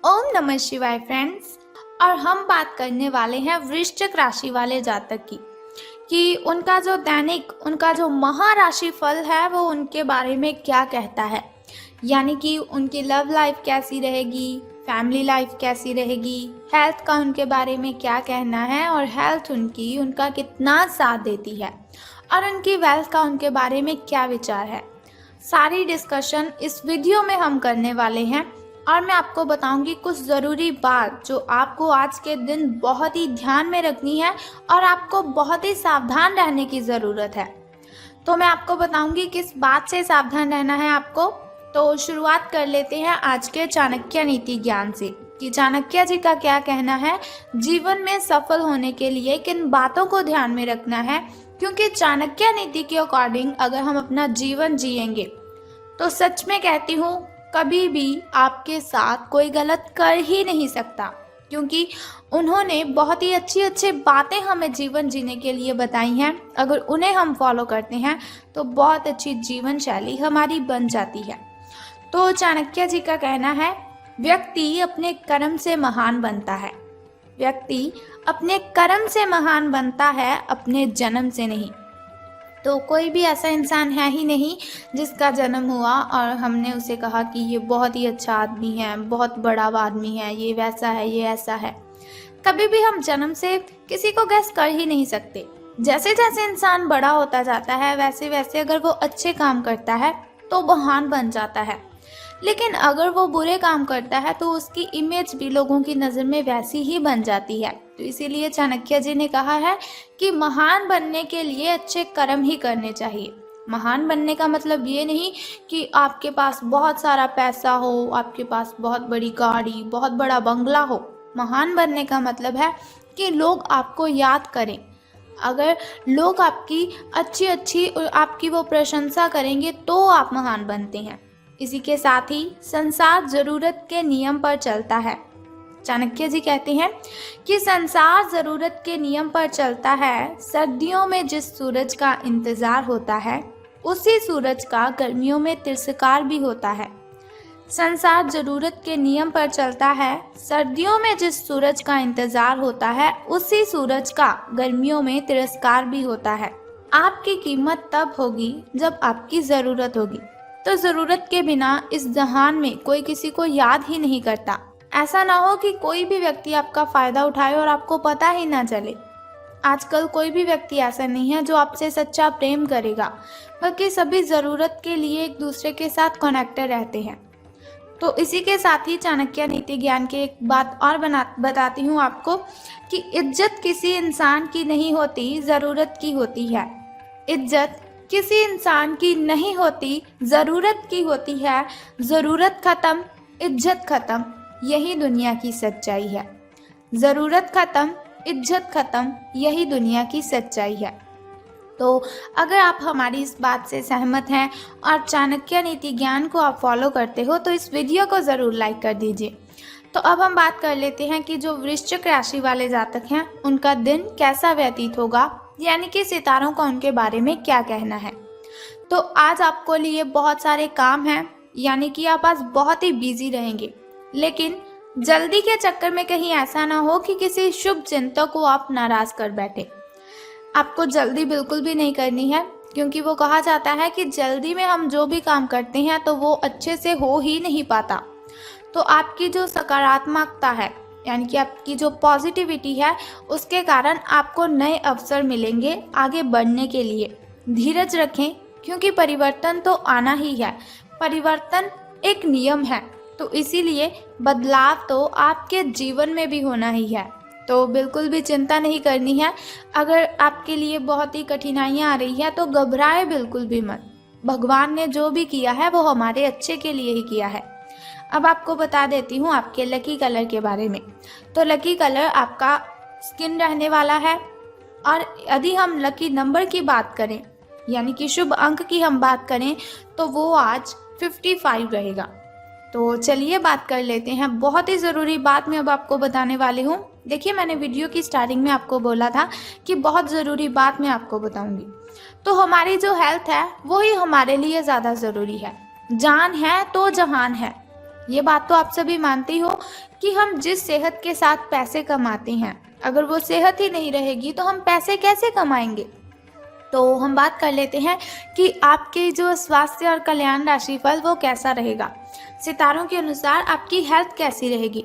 ओम नमः शिवाय फ्रेंड्स। और हम बात करने वाले हैं वृश्चिक राशि वाले जातक की कि उनका जो दैनिक उनका जो महाराशि फल है वो उनके बारे में क्या कहता है। यानी कि उनकी लव लाइफ कैसी रहेगी, फैमिली लाइफ कैसी रहेगी, हेल्थ का उनके बारे में क्या कहना है और हेल्थ उनका कितना साथ देती है और उनकी वेल्थ का उनके बारे में क्या विचार है। सारी डिस्कशन इस वीडियो में हम करने वाले हैं और मैं आपको बताऊंगी कुछ ज़रूरी बात जो आपको आज के दिन बहुत ही ध्यान में रखनी है और आपको बहुत ही सावधान रहने की ज़रूरत है। तो मैं आपको बताऊंगी किस बात से सावधान रहना है आपको। तो शुरुआत कर लेते हैं आज के चाणक्य नीति ज्ञान से कि चाणक्य जी का क्या कहना है, जीवन में सफल होने के लिए किन बातों को ध्यान में रखना है। क्योंकि चाणक्य नीति के अकॉर्डिंग अगर हम अपना जीवन जिएंगे तो सच में कहती हूँ कभी भी आपके साथ कोई गलत कर ही नहीं सकता, क्योंकि उन्होंने बहुत ही अच्छी अच्छी बातें हमें जीवन जीने के लिए बताई हैं। अगर उन्हें हम फॉलो करते हैं तो बहुत अच्छी जीवन शैली हमारी बन जाती है। तो चाणक्य जी का कहना है, व्यक्ति अपने कर्म से महान बनता है। व्यक्ति अपने कर्म से महान बनता है, अपने जन्म से नहीं। तो कोई भी ऐसा इंसान है ही नहीं जिसका जन्म हुआ और हमने उसे कहा कि ये बहुत ही अच्छा आदमी है, बहुत बड़ा आदमी है, ये वैसा है, ये ऐसा है। कभी भी हम जन्म से किसी को गैस कर ही नहीं सकते। जैसे जैसे इंसान बड़ा होता जाता है वैसे वैसे अगर वो अच्छे काम करता है तो महान बन जाता है, लेकिन अगर वो बुरे काम करता है तो उसकी इमेज भी लोगों की नज़र में वैसी ही बन जाती है। तो इसीलिए चाणक्य जी ने कहा है कि महान बनने के लिए अच्छे कर्म ही करने चाहिए। महान बनने का मतलब ये नहीं कि आपके पास बहुत सारा पैसा हो, आपके पास बहुत बड़ी गाड़ी, बहुत बड़ा बंगला हो। महान बनने का मतलब है कि लोग आपको याद करें। अगर लोग आपकी अच्छी आपकी वो प्रशंसा करेंगे तो आप महान बनते हैं। इसी के साथ ही संसार जरूरत के नियम पर चलता है। चाणक्य जी कहते हैं कि संसार जरूरत के नियम पर चलता है। सर्दियों में जिस सूरज का इंतजार होता है उसी सूरज का गर्मियों में तिरस्कार भी होता है। संसार जरूरत के नियम पर चलता है। सर्दियों में जिस सूरज का इंतजार होता है उसी सूरज का गर्मियों में तिरस्कार भी होता है। आपकी कीमत तब होगी जब आपकी ज़रूरत होगी। तो ज़रूरत के बिना इस जहान में कोई किसी को याद ही नहीं करता। ऐसा ना हो कि कोई भी व्यक्ति आपका फ़ायदा उठाए और आपको पता ही ना चले। आजकल कोई भी व्यक्ति ऐसा नहीं है जो आपसे सच्चा प्रेम करेगा, बल्कि सभी ज़रूरत के लिए एक दूसरे के साथ कनेक्टेड रहते हैं। तो इसी के साथ ही चाणक्य नीति ज्ञान की एक बात और बताती हूँ आपको कि इज्जत किसी इंसान की नहीं होती, ज़रूरत की होती है। इज्जत किसी इंसान की नहीं होती, ज़रूरत की होती है। ज़रूरत ख़त्म, इज्जत ख़त्म, यही दुनिया की सच्चाई है। ज़रूरत ख़त्म, इज्जत ख़त्म, यही दुनिया की सच्चाई है। तो अगर आप हमारी इस बात से सहमत हैं और चाणक्य नीति ज्ञान को आप फॉलो करते हो तो इस वीडियो को ज़रूर लाइक कर दीजिए। तो अब हम बात कर लेते हैं कि जो वृश्चिक राशि वाले जातक हैं उनका दिन कैसा व्यतीत होगा, यानी कि सितारों का उनके बारे में क्या कहना है। तो आज आपको लिए बहुत सारे काम हैं, यानी कि आप आज बहुत ही बिजी रहेंगे, लेकिन जल्दी के चक्कर में कहीं ऐसा ना हो कि किसी शुभ चिंतक को आप नाराज़ कर बैठे। आपको जल्दी बिल्कुल भी नहीं करनी है, क्योंकि वो कहा जाता है कि जल्दी में हम जो भी काम करते हैं तो वो अच्छे से हो ही नहीं पाता। तो आपकी जो सकारात्मकता है, यानी कि आपकी जो पॉजिटिविटी है, उसके कारण आपको नए अवसर मिलेंगे आगे बढ़ने के लिए। धीरज रखें, क्योंकि परिवर्तन तो आना ही है। परिवर्तन एक नियम है, तो इसीलिए बदलाव तो आपके जीवन में भी होना ही है। तो बिल्कुल भी चिंता नहीं करनी है। अगर आपके लिए बहुत ही कठिनाइयाँ आ रही है तो घबराए बिल्कुल भी मत। भगवान ने जो भी किया है वो हमारे अच्छे के लिए ही किया है। अब आपको बता देती हूँ आपके लकी कलर के बारे में। तो लकी कलर आपका स्किन रहने वाला है। और यदि हम लकी नंबर की बात करें, यानी कि शुभ अंक की हम बात करें, तो वो आज 55 रहेगा। तो चलिए बात कर लेते हैं। बहुत ही ज़रूरी बात मैं अब आपको बताने वाली हूँ। देखिए, मैंने वीडियो की स्टार्टिंग में आपको बोला था कि बहुत ज़रूरी बात मैं आपको बताऊँगी। तो हमारी जो हेल्थ है वो ही हमारे लिए ज़्यादा ज़रूरी है। जान है तो जहान है, ये बात तो आप सभी मानते ही हो कि हम जिस सेहत के साथ पैसे कमाते हैं, अगर वो सेहत ही नहीं रहेगी तो हम पैसे कैसे कमाएंगे। तो हम बात कर लेते हैं कि आपके जो स्वास्थ्य और कल्याण राशिफल वो कैसा रहेगा। सितारों के अनुसार आपकी हेल्थ कैसी रहेगी।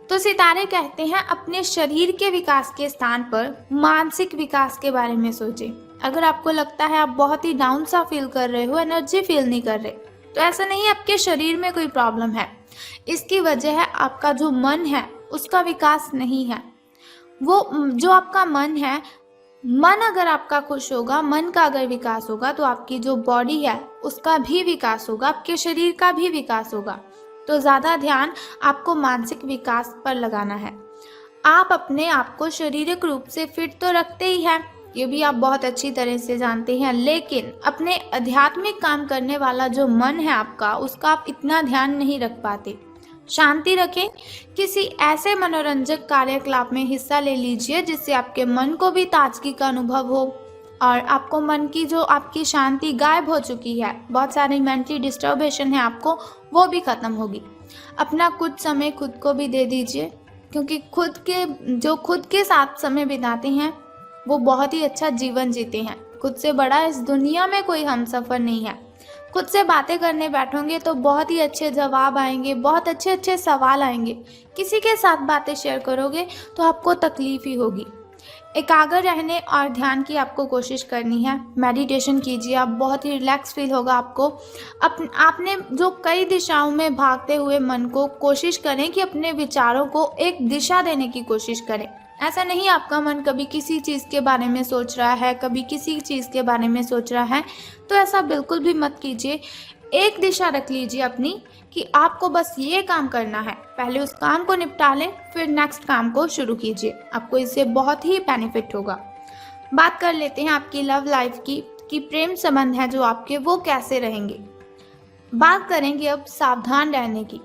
तो सितारे कहते हैं अपने शरीर के विकास के स्थान पर मानसिक विकास के बारे में सोचें। अगर आपको लगता है आप बहुत ही डाउन सा फील कर रहे हो, एनर्जी फील नहीं कर रहे, तो ऐसा नहीं, आपके शरीर में कोई प्रॉब्लम है। इसकी वजह है आपका जो मन है उसका विकास नहीं है। वो जो आपका मन है, मन अगर आपका खुश होगा, मन का अगर विकास होगा तो आपकी जो बॉडी है उसका भी विकास होगा, आपके शरीर का भी विकास होगा। तो ज़्यादा ध्यान आपको मानसिक विकास पर लगाना है। आप अपने आप को शारीरिक रूप से फिट तो रखते ही हैं, ये भी आप बहुत अच्छी तरह से जानते हैं, लेकिन अपने आध्यात्मिक काम करने वाला जो मन है आपका, उसका आप इतना ध्यान नहीं रख पाते। शांति रखें, किसी ऐसे मनोरंजक कार्यकलाप में हिस्सा ले लीजिए जिससे आपके मन को भी ताजगी का अनुभव हो और आपको मन की जो आपकी शांति गायब हो चुकी है, बहुत सारी मेंटली डिस्टर्बेशन है आपको, वो भी ख़त्म होगी। अपना कुछ समय खुद को भी दे दीजिए, क्योंकि खुद के साथ समय बिताते हैं वो बहुत ही अच्छा जीवन जीते हैं। खुद से बड़ा इस दुनिया में कोई हमसफ़र नहीं है। खुद से बातें करने बैठोगे तो बहुत ही अच्छे जवाब आएंगे, बहुत अच्छे अच्छे सवाल आएंगे। किसी के साथ बातें शेयर करोगे तो आपको तकलीफ ही होगी। एकाग्र रहने और ध्यान की आपको कोशिश करनी है। मेडिटेशन कीजिए, आप बहुत ही रिलैक्स फील होगा आपको। आपने जो कई दिशाओं में भागते हुए मन को कोशिश करें कि अपने विचारों को एक दिशा देने की कोशिश करें। ऐसा नहीं आपका मन कभी किसी चीज़ के बारे में सोच रहा है, कभी किसी चीज़ के बारे में सोच रहा है, तो ऐसा बिल्कुल भी मत कीजिए। एक दिशा रख लीजिए अपनी कि आपको बस ये काम करना है, पहले उस काम को निपटा लें, फिर नेक्स्ट काम को शुरू कीजिए। आपको इससे बहुत ही बेनिफिट होगा। बात कर लेते हैं आपकी लव लाइफ की कि प्रेम संबंध है जो आपके, वो कैसे रहेंगे। बात करेंगे अब सावधान रहने की,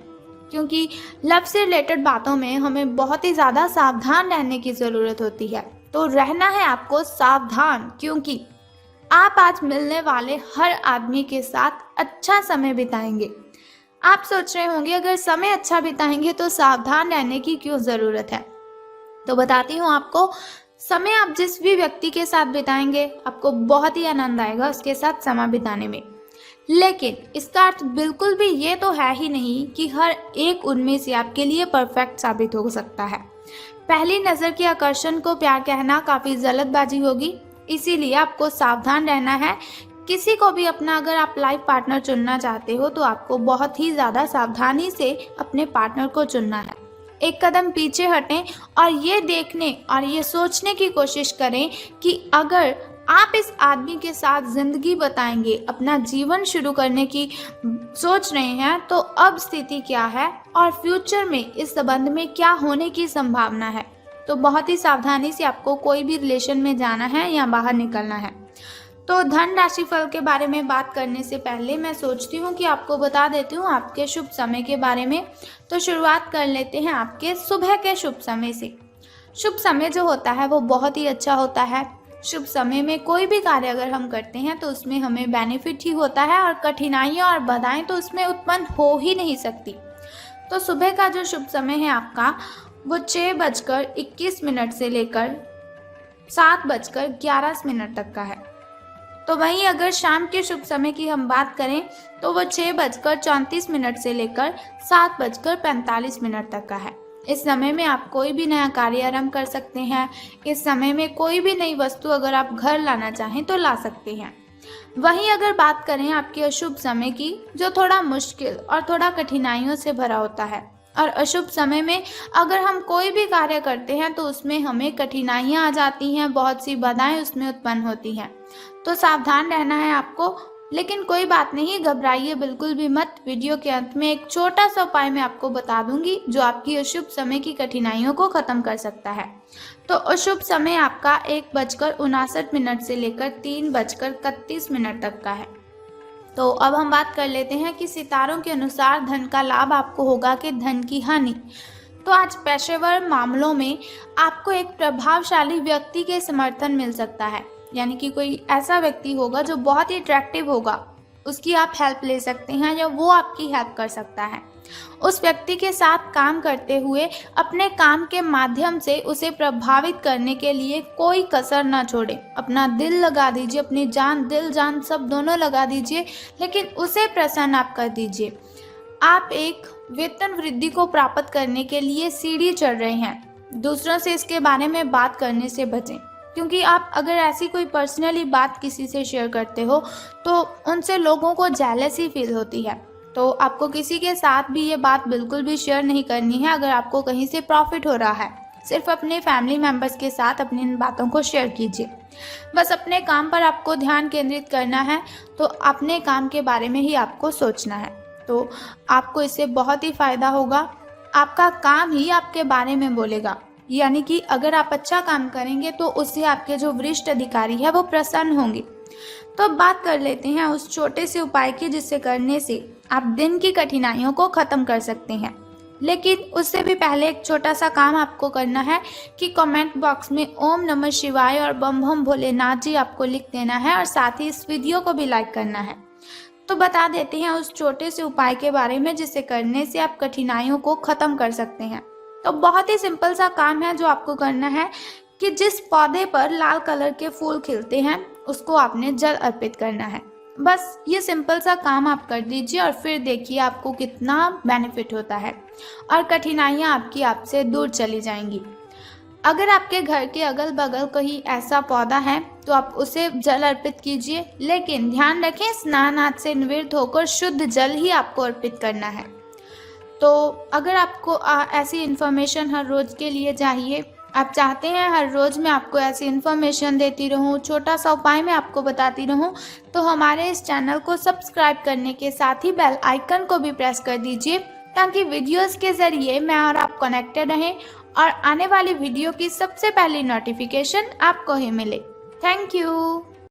क्योंकि लव से रिलेटेड बातों में हमें बहुत ही ज़्यादा सावधान रहने की ज़रूरत होती है। तो रहना है आपको सावधान, क्योंकि आप आज मिलने वाले हर आदमी के साथ अच्छा समय बिताएंगे। आप सोच रहे होंगे अगर समय अच्छा बिताएंगे तो सावधान रहने की क्यों ज़रूरत है। तो बताती हूँ आपको, समय आप जिस भी व्यक्ति के साथ बिताएंगे आपको बहुत ही आनंद आएगा उसके साथ समय बिताने में। लेकिन इसका अर्थ बिल्कुल भी ये तो है ही नहीं कि हर एक उनमें से आपके लिए परफेक्ट साबित हो सकता है। पहली नज़र के आकर्षण को प्यार कहना काफ़ी जल्दबाजी होगी, इसीलिए आपको सावधान रहना है। किसी को भी अपना अगर आप लाइफ पार्टनर चुनना चाहते हो तो आपको बहुत ही ज़्यादा सावधानी से अपने पार्टनर को चुनना है। एक कदम पीछे हटें और ये देखने और ये सोचने की कोशिश करें कि अगर आप इस आदमी के साथ ज़िंदगी बताएंगे, अपना जीवन शुरू करने की सोच रहे हैं, तो अब स्थिति क्या है और फ्यूचर में इस संबंध में क्या होने की संभावना है। तो बहुत ही सावधानी से आपको कोई भी रिलेशन में जाना है या बाहर निकलना है। तो धन राशिफल के बारे में बात करने से पहले मैं सोचती हूँ कि आपको बता देती हूँ आपके शुभ समय के बारे में। तो शुरुआत कर लेते हैं आपके सुबह के शुभ समय से। शुभ समय जो होता है वो बहुत ही अच्छा होता है। शुभ समय में कोई भी कार्य अगर हम करते हैं तो उसमें हमें बेनिफिट ही होता है और कठिनाइयाँ और बाधाएं तो उसमें उत्पन्न हो ही नहीं सकती। तो सुबह का जो शुभ समय है आपका वो 6:21 से लेकर 7:11 तक का है। तो वहीं अगर शाम के शुभ समय की हम बात करें तो वो 6:34 से लेकर 7:45 तक का है। इस समय में आप कोई भी नया कार्य आरंभ कर सकते हैं। इस समय में कोई भी नई वस्तु अगर आप घर लाना चाहें तो ला सकते हैं। वहीं अगर बात करें आपके अशुभ समय की, जो थोड़ा मुश्किल और थोड़ा कठिनाइयों से भरा होता है, और अशुभ समय में अगर हम कोई भी कार्य करते हैं तो उसमें हमें कठिनाइयाँ आ जाती हैं, बहुत सी बाधाएं उसमें उत्पन्न होती हैं। तो सावधान रहना है आपको, लेकिन कोई बात नहीं, घबराइए बिल्कुल भी मत। वीडियो के अंत में एक छोटा सा उपाय मैं आपको बता दूंगी जो आपकी अशुभ समय की कठिनाइयों को खत्म कर सकता है। तो अशुभ समय आपका 1:59 से लेकर 3:31 तक का है। तो अब हम बात कर लेते हैं कि सितारों के अनुसार धन का लाभ आपको होगा कि धन की हानि। तो आज पेशेवर मामलों में आपको एक प्रभावशाली व्यक्ति के समर्थन मिल सकता है, यानी कि कोई ऐसा व्यक्ति होगा जो बहुत ही अट्रैक्टिव होगा, उसकी आप हेल्प ले सकते हैं या वो आपकी हेल्प कर सकता है। उस व्यक्ति के साथ काम करते हुए अपने काम के माध्यम से उसे प्रभावित करने के लिए कोई कसर ना छोड़े। अपना दिल लगा दीजिए, अपनी जान, दिल जान सब दोनों लगा दीजिए, लेकिन उसे प्रसन्न आप कर दीजिए। आप एक वेतन वृद्धि को प्राप्त करने के लिए सीढ़ी चढ़ रहे हैं। दूसरों से इसके बारे में बात करने से बचें, क्योंकि आप अगर ऐसी कोई पर्सनली बात किसी से शेयर करते हो तो उनसे लोगों को जेलसी फील होती है। तो आपको किसी के साथ भी ये बात बिल्कुल भी शेयर नहीं करनी है अगर आपको कहीं से प्रॉफिट हो रहा है। सिर्फ अपने फैमिली मेम्बर्स के साथ अपनी इन बातों को शेयर कीजिए। बस अपने काम पर आपको ध्यान केंद्रित करना है, तो अपने काम के बारे में ही आपको सोचना है। तो आपको इससे बहुत ही फ़ायदा होगा। आपका काम ही आपके बारे में बोलेगा, यानी कि अगर आप अच्छा काम करेंगे तो उससे आपके जो वरिष्ठ अधिकारी है वो प्रसन्न होंगे। तो अब बात कर लेते हैं उस छोटे से उपाय की जिससे करने से आप दिन की कठिनाइयों को ख़त्म कर सकते हैं। लेकिन उससे भी पहले एक छोटा सा काम आपको करना है कि कमेंट बॉक्स में ओम नमः शिवाय और बम बम भोलेनाथ जी आपको लिख देना है और साथ ही इस वीडियो को भी लाइक करना है। तो बता देते हैं उस छोटे से उपाय के बारे में जिसे करने से आप कठिनाइयों को ख़त्म कर सकते हैं। तो बहुत ही सिंपल सा काम है जो आपको करना है कि जिस पौधे पर लाल कलर के फूल खिलते हैं उसको आपने जल अर्पित करना है। बस ये सिंपल सा काम आप कर दीजिए और फिर देखिए आपको कितना बेनिफिट होता है और कठिनाइयाँ आपकी आपसे दूर चली जाएंगी। अगर आपके घर के अगल बगल कहीं ऐसा पौधा है तो आप उसे जल अर्पित कीजिए, लेकिन ध्यान रखें स्नान आदि से निवृत्त होकर शुद्ध जल ही आपको अर्पित करना है। तो अगर आपको ऐसी इन्फॉर्मेशन हर रोज़ के लिए चाहिए, आप चाहते हैं हर रोज़ मैं आपको ऐसी इन्फॉर्मेशन देती रहूं, छोटा सा उपाय मैं आपको बताती रहूं, तो हमारे इस चैनल को सब्सक्राइब करने के साथ ही बेल आइकन को भी प्रेस कर दीजिए, ताकि वीडियोस के ज़रिए मैं और आप कनेक्टेड रहें और आने वाली वीडियो की सबसे पहली नोटिफिकेशन आपको ही मिले। Thank you.